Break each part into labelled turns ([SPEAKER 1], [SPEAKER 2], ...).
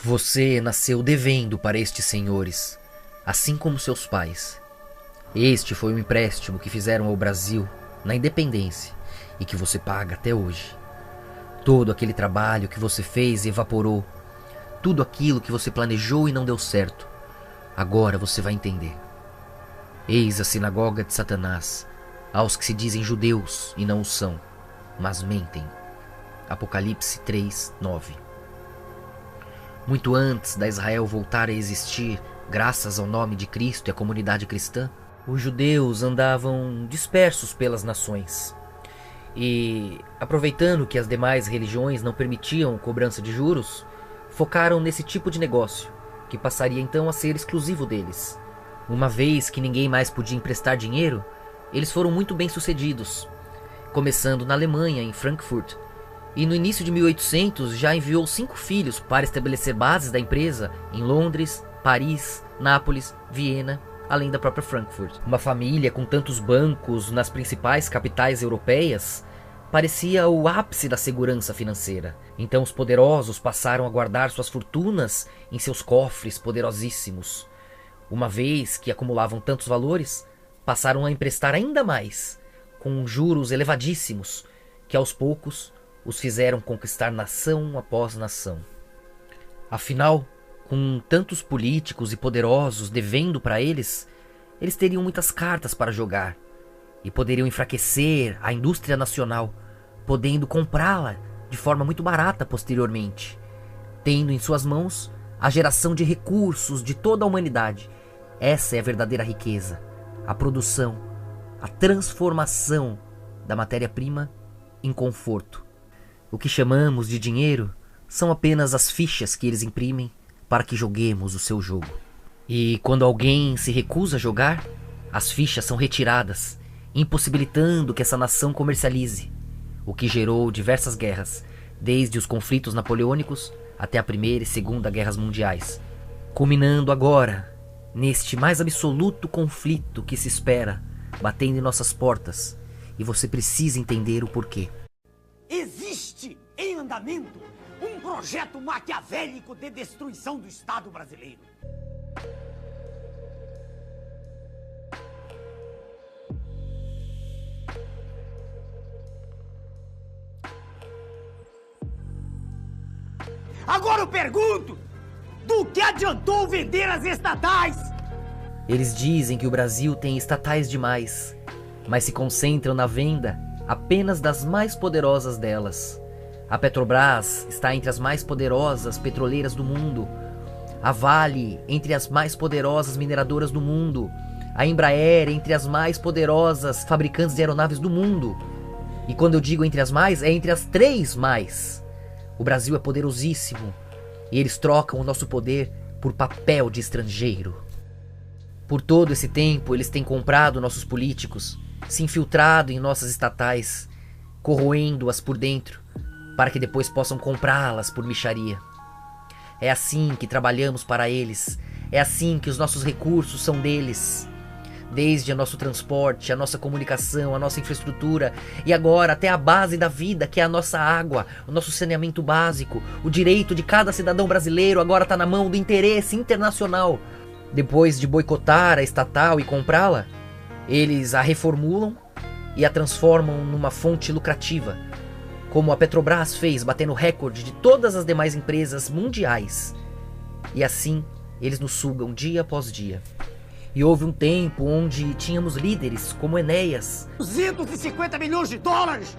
[SPEAKER 1] Você nasceu devendo para estes senhores, assim como seus pais. Este foi o empréstimo que fizeram ao Brasil na independência e que você paga até hoje. Todo aquele trabalho que você fez evaporou. Tudo aquilo que você planejou e não deu certo. Agora você vai entender. Eis a sinagoga de Satanás, aos que se dizem judeus e não o são, mas mentem. Apocalipse 3:9. Muito antes da Israel voltar a existir, graças ao nome de Cristo e à comunidade cristã, os judeus andavam dispersos pelas nações. E, aproveitando que as demais religiões não permitiam cobrança de juros, focaram nesse tipo de negócio, que passaria então a ser exclusivo deles. Uma vez que ninguém mais podia emprestar dinheiro, eles foram muito bem sucedidos, começando na Alemanha, em Frankfurt, e no início de 1800 já enviou 5 filhos para estabelecer bases da empresa em Londres, Paris, Nápoles, Viena, além da própria Frankfurt. Uma família com tantos bancos nas principais capitais europeias parecia o ápice da segurança financeira. Então os poderosos passaram a guardar suas fortunas em seus cofres poderosíssimos. Uma vez que acumulavam tantos valores, passaram a emprestar ainda mais, com juros elevadíssimos, que aos poucos os fizeram conquistar nação após nação. Afinal, com tantos políticos e poderosos devendo para eles teriam muitas cartas para jogar e poderiam enfraquecer a indústria nacional, podendo comprá-la de forma muito barata posteriormente, tendo em suas mãos a geração de recursos de toda a humanidade. Essa é a verdadeira riqueza, a produção, a transformação da matéria-prima em conforto. O que chamamos de dinheiro são apenas as fichas que eles imprimem para que joguemos o seu jogo. E quando alguém se recusa a jogar, as fichas são retiradas, impossibilitando que essa nação comercialize, o que gerou diversas guerras, desde os conflitos napoleônicos até a Primeira e Segunda Guerras Mundiais, culminando agora neste mais absoluto conflito que se espera, batendo em nossas portas, e você precisa entender o porquê.
[SPEAKER 2] Existe em andamento um projeto maquiavélico de destruição do Estado brasileiro. Agora eu pergunto, do que adiantou vender as estatais?
[SPEAKER 1] Eles dizem que o Brasil tem estatais demais, mas se concentram na venda apenas das mais poderosas delas. A Petrobras está entre as mais poderosas petroleiras do mundo, a Vale entre as mais poderosas mineradoras do mundo, a Embraer entre as mais poderosas fabricantes de aeronaves do mundo. E quando eu digo entre as mais, é entre as 3 mais. O Brasil é poderosíssimo e eles trocam o nosso poder por papel de estrangeiro. Por todo esse tempo eles têm comprado nossos políticos, se infiltrado em nossas estatais, corroendo-as por dentro, para que depois possam comprá-las por mixaria. É assim que trabalhamos para eles, é assim que os nossos recursos são deles. Desde o nosso transporte, a nossa comunicação, a nossa infraestrutura e agora até a base da vida, que é a nossa água, o nosso saneamento básico, o direito de cada cidadão brasileiro agora está na mão do interesse internacional. Depois de boicotar a estatal e comprá-la, eles a reformulam e a transformam numa fonte lucrativa, como a Petrobras fez, batendo recorde de todas as demais empresas mundiais. E assim, eles nos sugam dia após dia. E houve um tempo onde tínhamos líderes como Enéas.
[SPEAKER 2] 250 milhões de dólares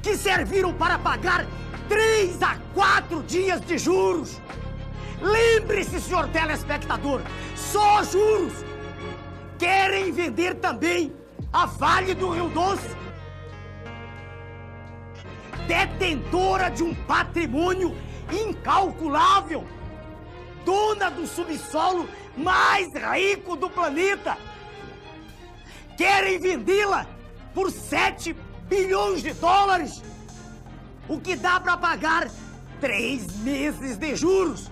[SPEAKER 2] que serviram para pagar 3 a 4 dias de juros. Lembre-se, senhor telespectador, só juros. Querem vender também a Vale do Rio Doce, detentora de um patrimônio incalculável, dona do subsolo mais rico do planeta. Querem vendê-la por 7 bilhões de dólares, o que dá para pagar 3 meses de juros.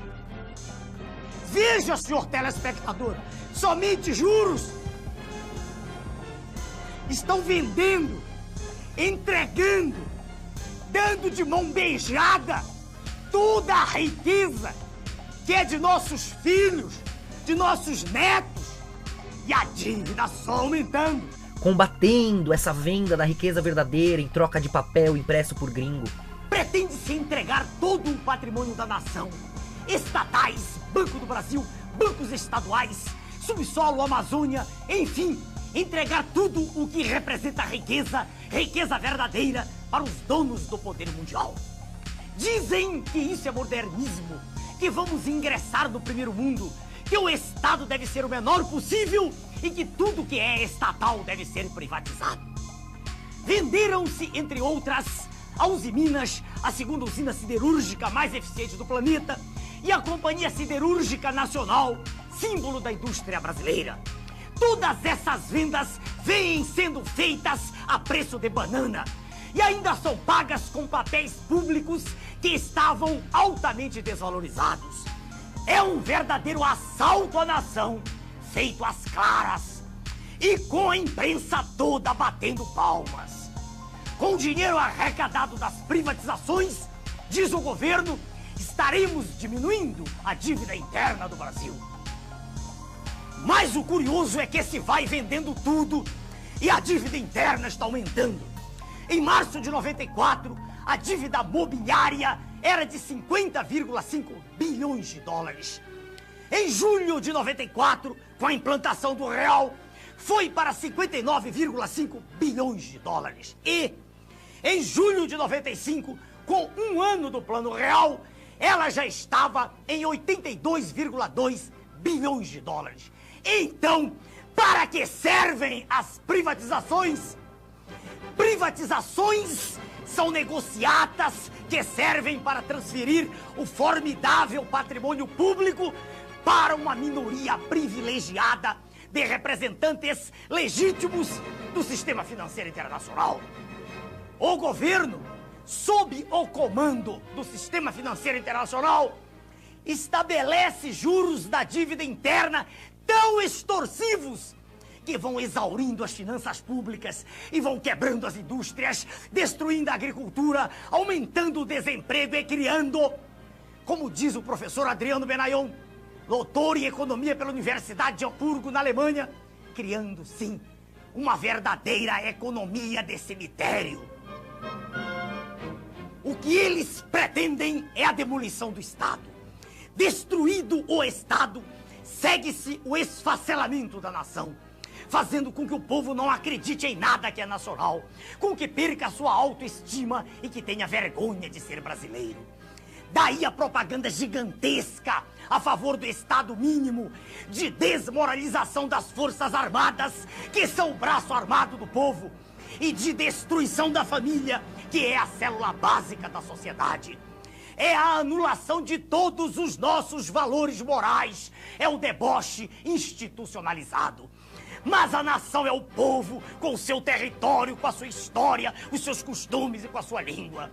[SPEAKER 2] Veja, senhor telespectador, somente juros. Estão vendendo, entregando, dando de mão beijada toda a riqueza que é de nossos filhos, de nossos netos, e a dívida só aumentando.
[SPEAKER 1] Combatendo essa venda da riqueza verdadeira em troca de papel impresso por gringo.
[SPEAKER 2] Pretende-se entregar todo o patrimônio da nação, estatais, Banco do Brasil, bancos estaduais, subsolo, Amazônia, enfim, entregar tudo o que representa riqueza verdadeira para os donos do poder mundial. Dizem que isso é modernismo, que vamos ingressar no primeiro mundo, que o Estado deve ser o menor possível e que tudo que é estatal deve ser privatizado. Venderam-se, entre outras, a Usiminas, a segunda usina siderúrgica mais eficiente do planeta, e a Companhia Siderúrgica Nacional, símbolo da indústria brasileira. Todas essas vendas vêm sendo feitas a preço de banana e ainda são pagas com papéis públicos que estavam altamente desvalorizados. É um verdadeiro assalto à nação, feito às claras, e com a imprensa toda batendo palmas. Com o dinheiro arrecadado das privatizações, diz o governo, estaremos diminuindo a dívida interna do Brasil. Mas o curioso é que se vai vendendo tudo e a dívida interna está aumentando. Em março de 94, a dívida mobiliária era de 50,5 bilhões de dólares. Em julho de 94, com a implantação do real, foi para 59,5 bilhões de dólares. E, em julho de 95, com um ano do plano real, ela já estava em 82,2 bilhões de dólares. Então, para que servem as privatizações? Privatizações são negociatas que servem para transferir o formidável patrimônio público para uma minoria privilegiada de representantes legítimos do sistema financeiro internacional. O governo, sob o comando do sistema financeiro internacional, estabelece juros da dívida interna tão extorsivos que vão exaurindo as finanças públicas e vão quebrando as indústrias, destruindo a agricultura, aumentando o desemprego e criando, como diz o professor Adriano Benayon, doutor em economia pela Universidade de Hamburgo, na Alemanha, criando, sim, uma verdadeira economia de cemitério. O que eles pretendem é a demolição do Estado. Destruído o Estado, segue-se o esfacelamento da nação, fazendo com que o povo não acredite em nada que é nacional, com que perca a sua autoestima e que tenha vergonha de ser brasileiro. Daí a propaganda gigantesca a favor do Estado mínimo, de desmoralização das Forças Armadas, que são o braço armado do povo, e de destruição da família, que é a célula básica da sociedade. É a anulação de todos os nossos valores morais, é o deboche institucionalizado. Mas a nação é o povo, com o seu território, com a sua história, os seus costumes e com a sua língua.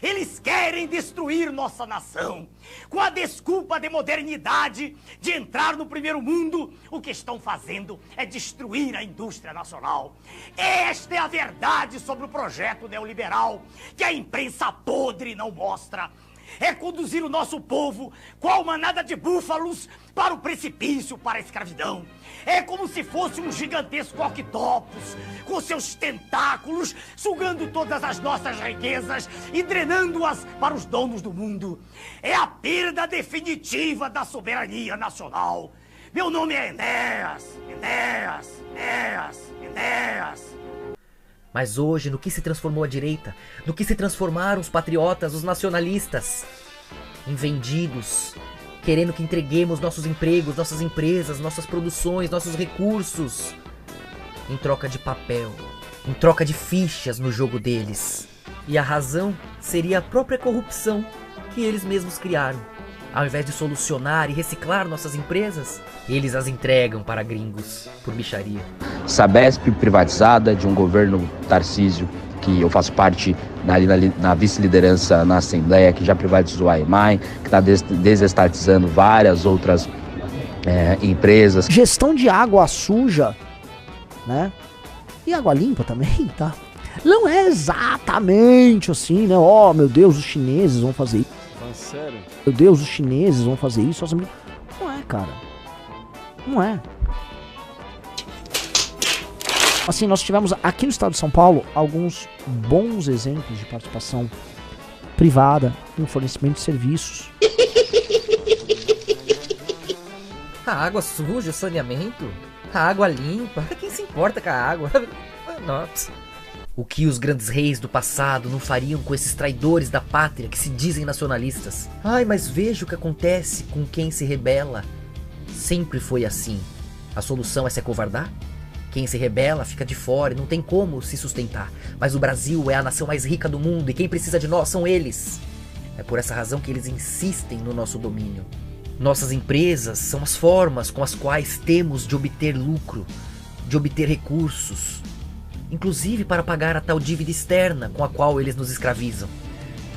[SPEAKER 2] Eles querem destruir nossa nação. Com a desculpa de modernidade, de entrar no primeiro mundo, o que estão fazendo é destruir a indústria nacional. Esta é a verdade sobre o projeto neoliberal, que a imprensa podre não mostra. É conduzir o nosso povo, qual manada de búfalos, para o precipício, para a escravidão. É como se fosse um gigantesco octopus, com seus tentáculos, sugando todas as nossas riquezas e drenando-as para os donos do mundo. É a perda definitiva da soberania nacional. Meu nome é Enéas.
[SPEAKER 1] Mas hoje, no que se transformou a direita? No que se transformaram os patriotas, os nacionalistas? Em vendidos, querendo que entreguemos nossos empregos, nossas empresas, nossas produções, nossos recursos, em troca de papel, em troca de fichas no jogo deles. E a razão seria a própria corrupção que eles mesmos criaram. Ao invés de solucionar e reciclar nossas empresas, eles as entregam para gringos por mixaria.
[SPEAKER 3] Sabesp privatizada de um governo Tarcísio, que eu faço parte na vice-liderança na Assembleia, que já privatizou a EMAI, que está desestatizando várias outras empresas.
[SPEAKER 4] Gestão de água suja, né? E água limpa também, tá? Não é exatamente assim, né? Oh, meu Deus, os chineses vão fazer isso.
[SPEAKER 5] Ah, sério?
[SPEAKER 4] Meu Deus, os chineses vão fazer isso. Não é, cara. Não é. Assim, nós tivemos aqui no estado de São Paulo alguns bons exemplos de participação privada em fornecimento de serviços.
[SPEAKER 1] A água suja, o saneamento, a água limpa, quem se importa com a água? Nossa. O que os grandes reis do passado não fariam com esses traidores da pátria que se dizem nacionalistas? Ai, mas veja o que acontece com quem se rebela. Sempre foi assim. A solução é se acovardar? Quem se rebela fica de fora e não tem como se sustentar. Mas o Brasil é a nação mais rica do mundo e quem precisa de nós são eles. É por essa razão que eles insistem no nosso domínio. Nossas empresas são as formas com as quais temos de obter lucro, de obter recursos, inclusive para pagar a tal dívida externa com a qual eles nos escravizam.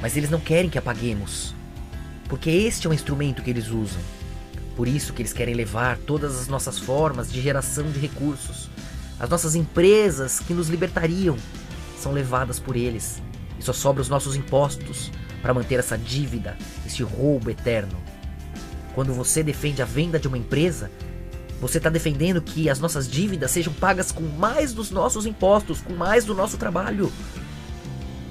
[SPEAKER 1] Mas eles não querem que a paguemos, porque este é o instrumento que eles usam. Por isso que eles querem levar todas as nossas formas de geração de recursos. As nossas empresas que nos libertariam são levadas por eles. E só sobra os nossos impostos para manter essa dívida, esse roubo eterno. Quando você defende a venda de uma empresa, você está defendendo que as nossas dívidas sejam pagas com mais dos nossos impostos, com mais do nosso trabalho.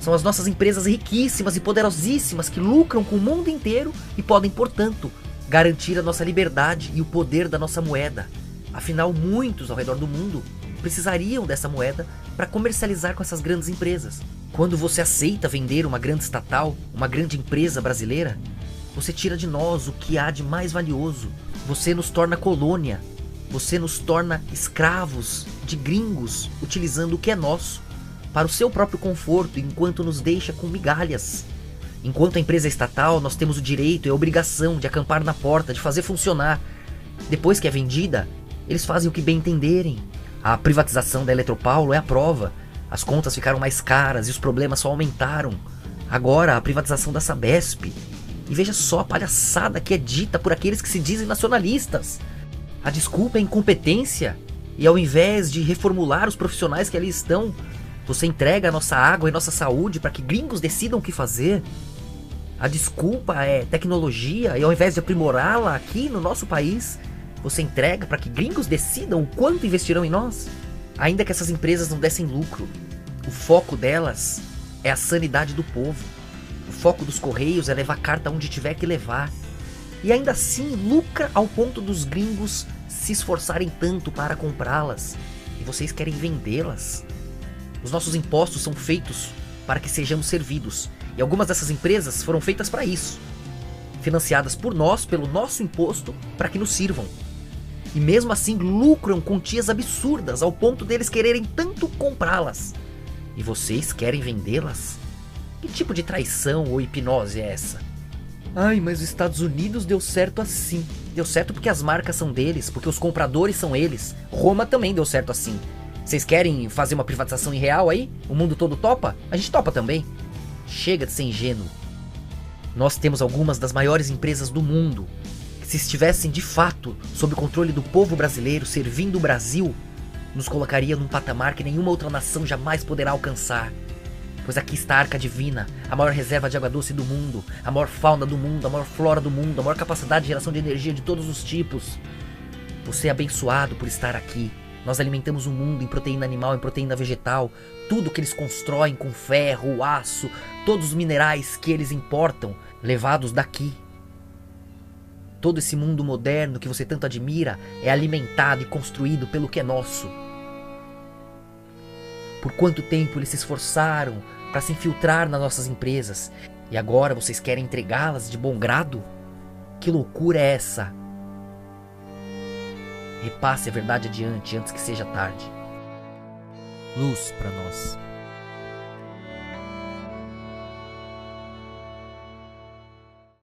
[SPEAKER 1] São as nossas empresas riquíssimas e poderosíssimas que lucram com o mundo inteiro e podem, portanto, garantir a nossa liberdade e o poder da nossa moeda. Afinal, muitos ao redor do mundo precisariam dessa moeda para comercializar com essas grandes empresas. Quando você aceita vender uma grande estatal, uma grande empresa brasileira, você tira de nós o que há de mais valioso. Você nos torna colônia. Você nos torna escravos de gringos, utilizando o que é nosso para o seu próprio conforto, enquanto nos deixa com migalhas. Enquanto a empresa é estatal, nós temos o direito e a obrigação de acampar na porta, de fazer funcionar. Depois que é vendida, eles fazem o que bem entenderem. A privatização da Eletropaulo é a prova. As contas ficaram mais caras e os problemas só aumentaram. Agora, a privatização da Sabesp. E veja só a palhaçada que é dita por aqueles que se dizem nacionalistas. A desculpa é incompetência. E ao invés de reformular os profissionais que ali estão, você entrega a nossa água e nossa saúde para que gringos decidam o que fazer. A desculpa é tecnologia, e ao invés de aprimorá-la aqui no nosso país, você entrega para que gringos decidam o quanto investirão em nós. Ainda que essas empresas não dessem lucro, o foco delas é a sanidade do povo. O foco dos Correios é levar carta onde tiver que levar. E ainda assim lucra ao ponto dos gringos se esforçarem tanto para comprá-las. E vocês querem vendê-las. Os nossos impostos são feitos para que sejamos servidos. E algumas dessas empresas foram feitas para isso. Financiadas por nós, pelo nosso imposto, para que nos sirvam. E mesmo assim lucram quantias absurdas ao ponto deles quererem tanto comprá-las. E vocês querem vendê-las? Que tipo de traição ou hipnose é essa? Ai, mas os Estados Unidos deu certo assim. Deu certo porque as marcas são deles, porque os compradores são eles. Roma também deu certo assim. Vocês querem fazer uma privatização irreal aí? O mundo todo topa? A gente topa também. Chega de ser ingênuo. Nós temos algumas das maiores empresas do mundo. Se estivessem de fato sob o controle do povo brasileiro, servindo o Brasil, nos colocaria num patamar que nenhuma outra nação jamais poderá alcançar. Pois aqui está a Arca Divina, a maior reserva de água doce do mundo, a maior fauna do mundo, a maior flora do mundo, a maior capacidade de geração de energia de todos os tipos. Você é abençoado por estar aqui. Nós alimentamos o mundo em proteína animal, em proteína vegetal, tudo que eles constroem com ferro, aço, todos os minerais que eles importam, levados daqui. Todo esse mundo moderno que você tanto admira é alimentado e construído pelo que é nosso. Por quanto tempo eles se esforçaram para se infiltrar nas nossas empresas e agora vocês querem entregá-las de bom grado? Que loucura é essa? Repasse a verdade adiante antes que seja tarde. Luz para nós.